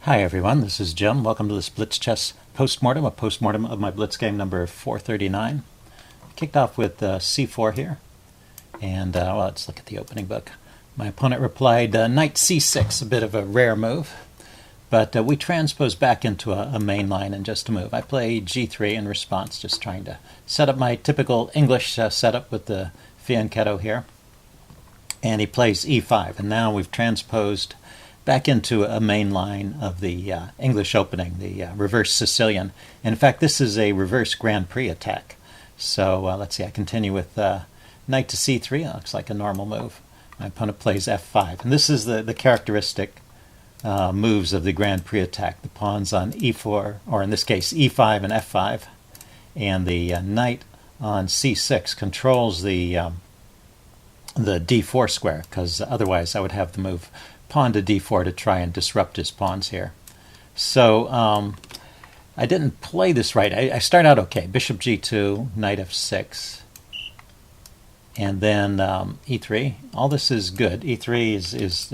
Hi everyone, this is Jim. Welcome to this Blitz chess postmortem, a postmortem of my Blitz game number 439. Kicked off with c4 here, and well, let's look at the opening book. My opponent replied knight c6, a bit of a rare move, but we transpose back into a main line in just a move. I play g3 in response, just trying to set up my typical English setup with the fianchetto here, and he plays e5, and now we've transposed back into a main line of the English opening, the reverse Sicilian. In fact, this is a reverse Grand Prix attack. So let's see, I continue with knight to c3. It looks like a normal move. My opponent plays f5. And this is the characteristic moves of the Grand Prix attack. The pawns on e4, or in this case e5 and f5. And the knight on c6 controls the d4 square, because otherwise I would have the move pawn to d4 to try and disrupt his pawns here. So I didn't play this right. I start out okay. Bishop g2, knight f6, and then e3. All this is good. e3 is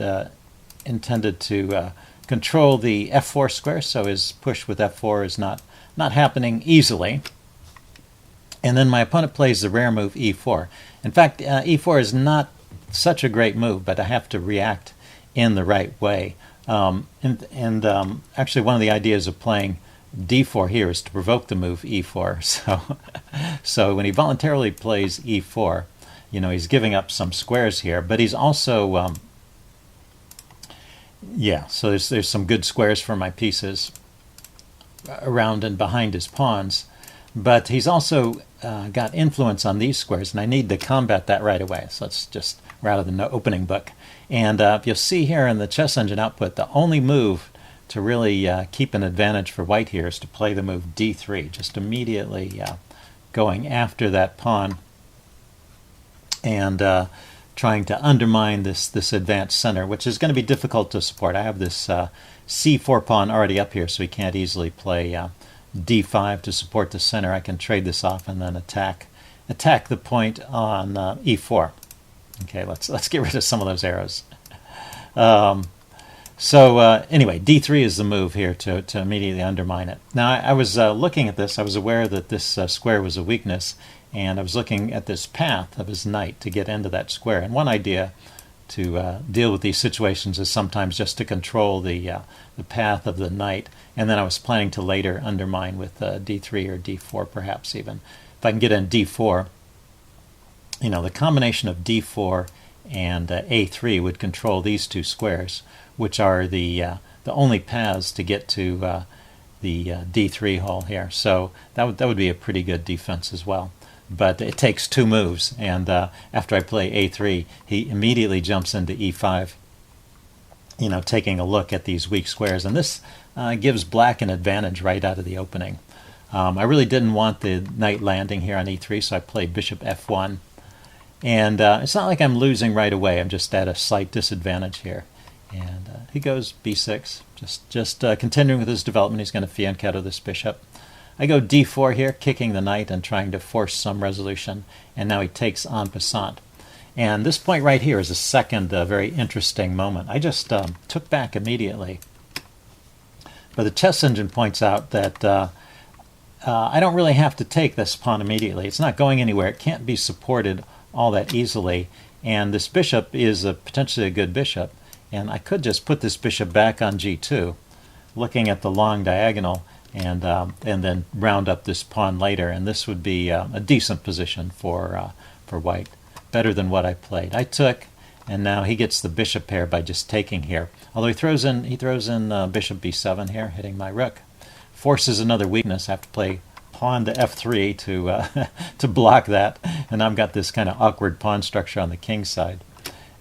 intended to control the f4 square, so his push with f4 is not happening easily. And then my opponent plays the rare move e4. In fact, e4 is not such a great move, but I have to react in the right way. Actually, one of the ideas of playing d4 here is to provoke the move e4. So when he voluntarily plays e4, you know, he's giving up some squares here, but he's also so there's some good squares for my pieces around and behind his pawns, but he's also got influence on these squares, and I need to combat that right away. So let's just rather than the opening book. And if you'll see here in the chess engine output, the only move to really keep an advantage for white here is to play the move d3, just immediately going after that pawn and trying to undermine this advanced center, which is going to be difficult to support. I have this c4 pawn already up here, so he can't easily play d5 to support the center. I can trade this off and then attack the point on e4. Okay, let's get rid of some of those arrows. Anyway, d3 is the move here to immediately undermine it. Now, I was looking at this. I was aware that this square was a weakness, and I was looking at this path of his knight to get into that square. And one idea to deal with these situations is sometimes just to control the path of the knight, and then I was planning to later undermine with d3 or d4 perhaps even. If I can get in d4, you know, the combination of d4 and a3 would control these two squares, which are the only paths to get to the d3 hole here. So that would be a pretty good defense as well. But it takes two moves, and after I play a3, he immediately jumps into e5, you know, taking a look at these weak squares. And this gives black an advantage right out of the opening. I really didn't want the knight landing here on e3, so I played bishop f1. And it's not like I'm losing right away. I'm just at a slight disadvantage here. And he goes b6, just continuing with his development. He's going to fianchetto this bishop. I go d4 here, kicking the knight and trying to force some resolution. And now he takes en passant. And this point right here is a second very interesting moment. I just took back immediately. But the chess engine points out that I don't really have to take this pawn immediately. It's not going anywhere. It can't be supported all that easily, and this bishop is potentially a good bishop, and I could just put this bishop back on g2, looking at the long diagonal, and then round up this pawn later, and this would be a decent position for white, better than what I played. I took, and now he gets the bishop pair by just taking here. Although he throws in bishop b7 here, hitting my rook, forces another weakness. I have to play pawn to f3 to block that, and I've got this kind of awkward pawn structure on the king side.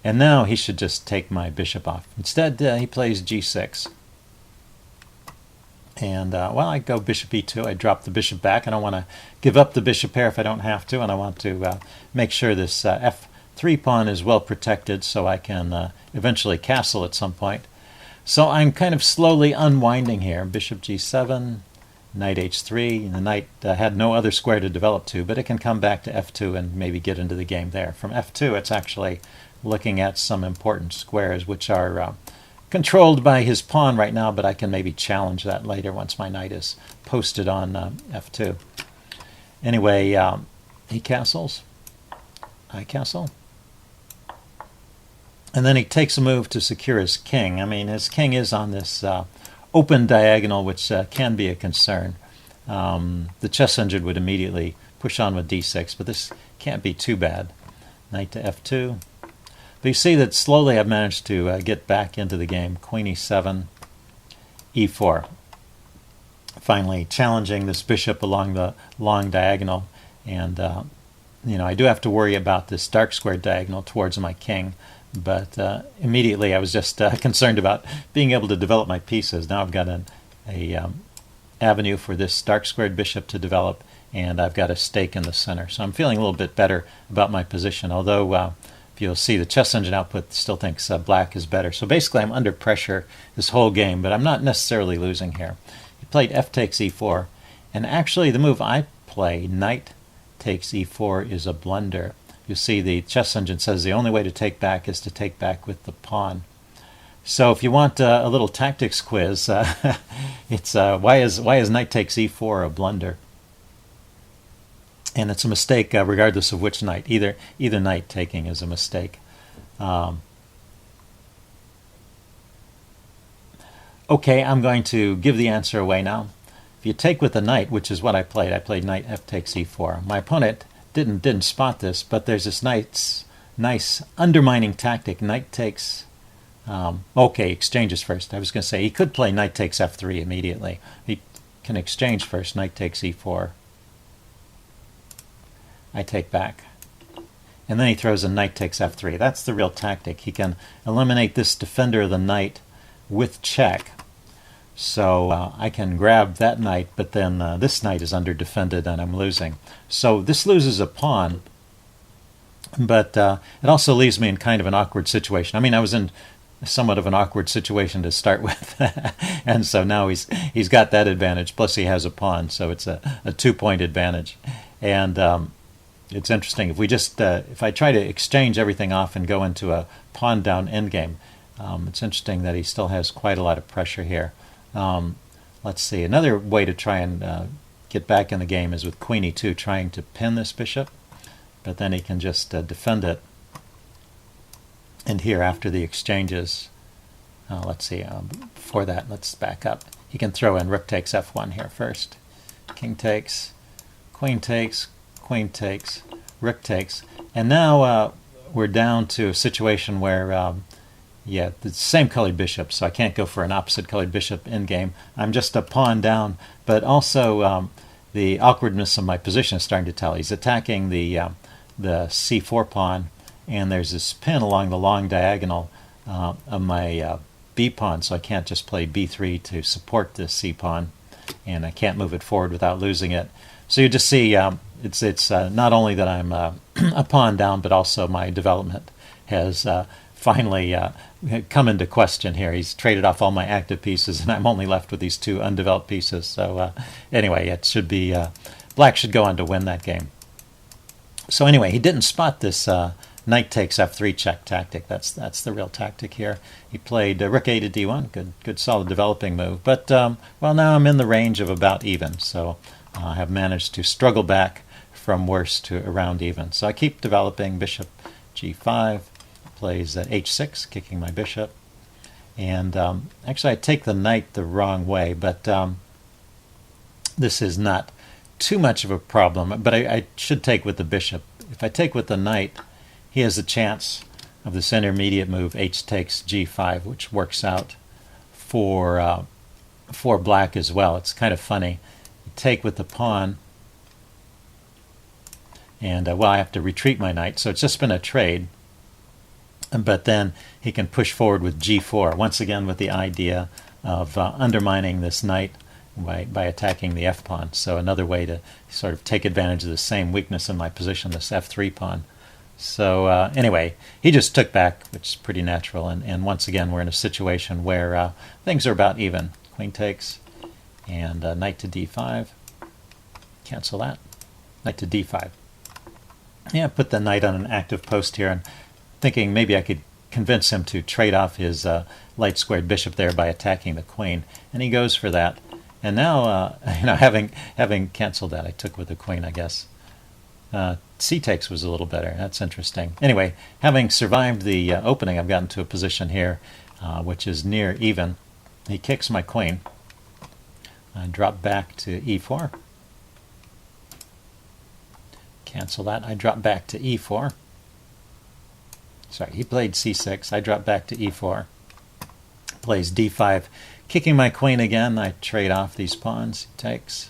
And now he should just take my bishop off. Instead, he plays g6. And, well, I go bishop e2. I drop the bishop back. I don't want to give up the bishop pair if I don't have to, and I want to make sure this f3 pawn is well protected so I can eventually castle at some point. So I'm kind of slowly unwinding here. Bishop g7, knight h3. The knight had no other square to develop to, but it can come back to f2 and maybe get into the game there. From f2, it's actually looking at some important squares, which are controlled by his pawn right now, but I can maybe challenge that later once my knight is posted on f2. Anyway, he castles, I castle. And then he takes a move to secure his king. I mean, his king is on this open diagonal, which can be a concern. The chess engine would immediately push on with d6, but this can't be too bad. Knight to f2. But you see that slowly I've managed to get back into the game. Queen e7, e4. Finally challenging this bishop along the long diagonal. And, I do have to worry about this dark squared diagonal towards my king. But immediately I was just concerned about being able to develop my pieces. Now I've got an avenue for this dark squared bishop to develop, and I've got a stake in the center. So I'm feeling a little bit better about my position, although if you'll see, the chess engine output still thinks black is better. So basically I'm under pressure this whole game, but I'm not necessarily losing here. He played f takes e4, and actually the move I play, knight takes e4, is a blunder. You see the chess engine says the only way to take back is to take back with the pawn. So if you want a little tactics quiz, it's why is knight takes e4 a blunder? And it's a mistake regardless of which knight. Either knight taking is a mistake. Okay, I'm going to give the answer away now. If you take with the knight, which is what I played knight f takes e4. My opponent didn't spot this, but there's this nice undermining tactic. Knight takes okay, exchanges first. I was going to say he could play knight takes f3 immediately. He can exchange first. Knight takes e4. I take back. And then he throws a knight takes f3. That's the real tactic. He can eliminate this defender of the knight with check. So I can grab that knight, but then this knight is under defended and I'm losing. So this loses a pawn, but it also leaves me in kind of an awkward situation. I mean, I was in somewhat of an awkward situation to start with, and so now he's got that advantage, plus he has a pawn, so it's a 2-point advantage. And it's interesting, if I try to exchange everything off and go into a pawn down endgame, it's interesting that he still has quite a lot of pressure here. Let's see, another way to try and get back in the game is with queen e2, trying to pin this bishop, but then he can just defend it. And here, after the exchanges, let's see, before that, let's back up. He can throw in rook takes f1 here first. King takes, queen takes, queen takes, rook takes. And now we're down to a situation where yeah, the same colored bishop, so I can't go for an opposite colored bishop in game. I'm just a pawn down, but also the awkwardness of my position is starting to tell. He's attacking the c4 pawn, and there's this pin along the long diagonal of my b pawn, so I can't just play b3 to support this c pawn, and I can't move it forward without losing it. So you just see it's not only that I'm a pawn down, but also my development has finally come into question here. He's traded off all my active pieces, and I'm only left with these two undeveloped pieces. So anyway, it should be black should go on to win that game. So anyway, he didn't spot this knight takes f3 check tactic. That's the real tactic here. He played rook a to d1, good solid developing move. But well, now I'm in the range of about even, so I have managed to struggle back from worse to around even. So I keep developing. Bishop g5. Plays h6, kicking my bishop. And actually I take the knight the wrong way, but this is not too much of a problem. But I should take with the bishop. If I take with the knight, he has a chance of this intermediate move, h takes g5, which works out for black as well. It's kind of funny. You take with the pawn, and well, I have to retreat my knight, so it's just been a trade. But then he can push forward with g4, once again with the idea of undermining this knight by attacking the f-pawn. So another way to sort of take advantage of the same weakness in my position, this f3 pawn. So anyway, he just took back, which is pretty natural. And once again, we're in a situation where things are about even. Queen takes, and knight to d5. Cancel that. Knight to d5. Yeah, put the knight on an active post here, and thinking maybe I could convince him to trade off his light squared bishop there by attacking the queen, and he goes for that. And now, having canceled that, I took with the queen, I guess. C takes was a little better. That's interesting. Anyway, having survived the opening, I've gotten to a position here which is near even. He kicks my queen. I drop back to e4. Cancel that. I drop back to e4. Sorry, he played c6. I drop back to e4. Plays d5. Kicking my queen again. I trade off these pawns. He takes.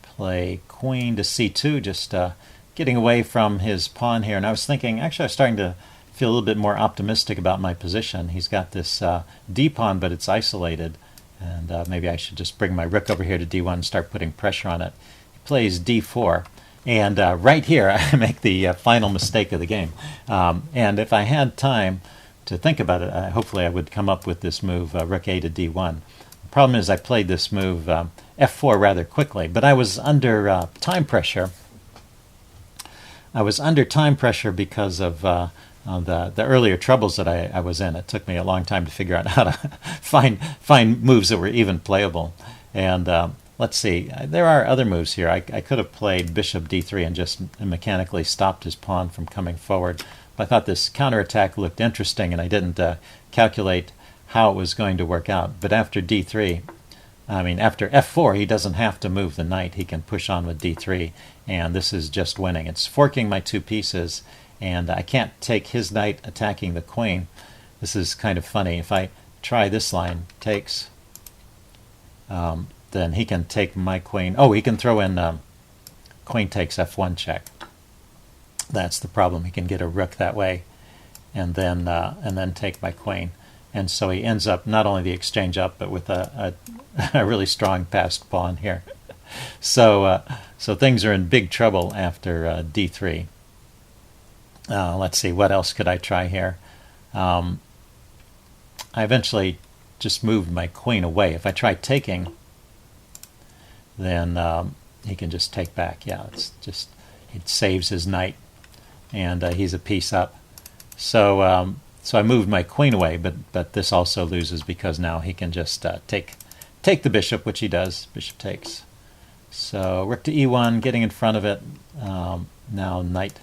Play queen to c2, just getting away from his pawn here. And I was thinking, actually I was starting to feel a little bit more optimistic about my position. He's got this d pawn, but it's isolated. And maybe I should just bring my rook over here to d1 and start putting pressure on it. He plays d4. And right here, I make the final mistake of the game. And if I had time to think about it, hopefully I would come up with this move, rook a to d1. The problem is I played this move f4 rather quickly, but I was under time pressure. I was under time pressure because of the earlier troubles that I was in. It took me a long time to figure out how to find moves that were even playable. And let's see, there are other moves here. I could have played bishop d3 and just mechanically stopped his pawn from coming forward. But I thought this counterattack looked interesting, and I didn't calculate how it was going to work out. But after d3, after f4, he doesn't have to move the knight. He can push on with d3, and this is just winning. It's forking my two pieces, and I can't take his knight attacking the queen. This is kind of funny. If I try this line, takes, then he can take my queen. Oh, he can throw in queen takes f1 check. That's the problem. He can get a rook that way, and then take my queen. And so he ends up not only the exchange up, but with a really strong passed pawn here. So things are in big trouble after d3. Let's see, what else could I try here? I eventually just moved my queen away. If I try taking, then he can just take back. Yeah, it saves his knight, and he's a piece up. So I moved my queen away, but this also loses because now he can just take the bishop, which he does. Bishop takes. So rook to e1, getting in front of it. Now knight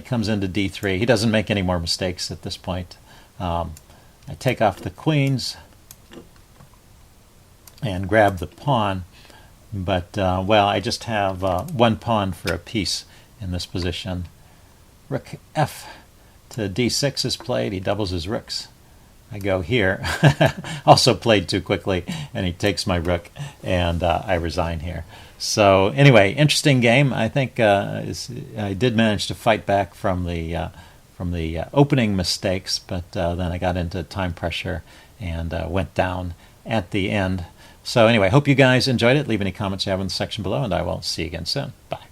comes into d3. He doesn't make any more mistakes at this point. I take off the queens and grab the pawn, but I just have one pawn for a piece in this position. Rook f to d6 is played. He doubles his rooks. I go here. Also played too quickly, and he takes my rook, and I resign here. So anyway, interesting game. I think I did manage to fight back from the opening mistakes, but then I got into time pressure and went down at the end. So anyway, hope you guys enjoyed it. Leave any comments you have in the section below, and I will see you again soon. Bye.